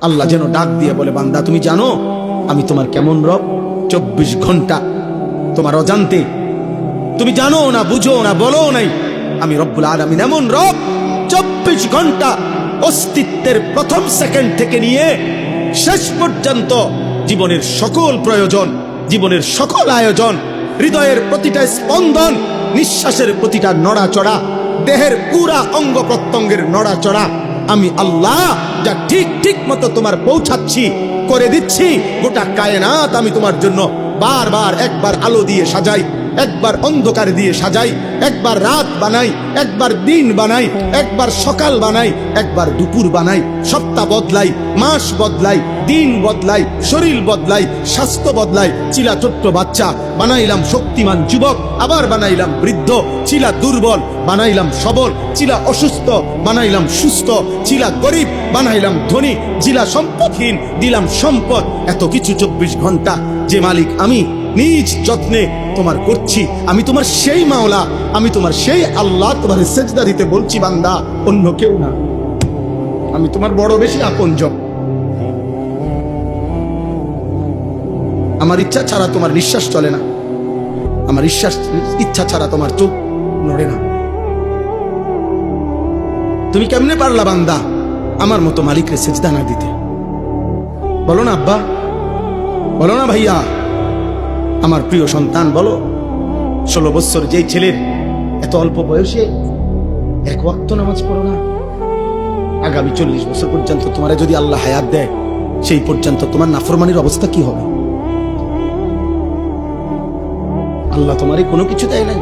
আল্লাহ যেন ডাক দিয়ে বলে, বান্দা তুমি জানো আমি তোমার কেমন রব? 24 ঘন্টা তোমার অজান্তে, তুমি জানো না, বুঝো না, বলো নাই, আমি রব্বুল আলামিন এমন রব 24 ঘন্টা অস্তিত্বের প্রথম সেকেন্ড থেকে নিয়ে শেষ পর্যন্ত জীবনের সকল প্রয়োজন, জীবনের সকল আয়োজন, হৃদয়ের প্রতিটা স্পন্দন, নিঃশ্বাসের প্রতিটা নড়াচড়া, দেহের পুরা অঙ্গ প্রত্যঙ্গের নড়াচড়া আমি আল্লাহ যা ঠিক ঠিক মতো তোমার পৌঁছাচ্ছি, করে দিচ্ছি। গোটা কায়নাত আমি তোমার জন্য বারবার একবার আলো দিয়ে সাজাই, একবার অন্ধকার দিয়ে সাজাই, একবার রাত বানাই, একবার দিন বানাই, একবার সকাল বানাই, একবার দুপুর বানাই, সপ্তাহ বদলাই, মাস বদলাই, দিন বদলাই, শরীর বদলাই, স্বাস্থ্য বদলাই। চিলা ছোট্ট বাচ্চা বানাইলাম শক্তিমান যুবক, আবার বানাইলাম বৃদ্ধ। চিলা দুর্বল বানাইলাম সবল, চিলা অসুস্থ বানাইলাম সুস্থ, চিলা গরিব বানাইলাম ধনী, চিলা সম্পদহীন দিলাম সম্পদ। এত কিছু 24 ঘন্টা যে মালিক আমি নিজ যত্নে তোমার করছি। আমি তোমার সেই মাওলা, আমি তোমার সেই আল্লাহ। তোমার সেজদা দিতে বলছি বান্দা, অন্য কেউ না। আমি তোমার বড় বেশি আপনজন। আমার ইচ্ছা ছাড়া তোমার নিঃশ্বাস চলে না, আমার ইচ্ছা ছাড়া তোমার চোখ নড়ে না। তুমি কেমনে পারলা বান্দা আমার মতো মালিকরে সেজদা না দিতে? বলো না আব্বা, বলো না ভাইয়া, আমার প্রিয় সন্তান বলো। 16 বছর যেই ছেলের এত অল্প বয়সে এক ওয়াক্ত নামাজ পড়ো না, আগামী 40 বছর পর্যন্ত তোমারে যদি আল্লাহ হায়াত দেয়, সেই পর্যন্ত তোমার নাফরমানির অবস্থা কি হবে? আল্লাহ তোমারে কোনো কিছু দেয় নাই।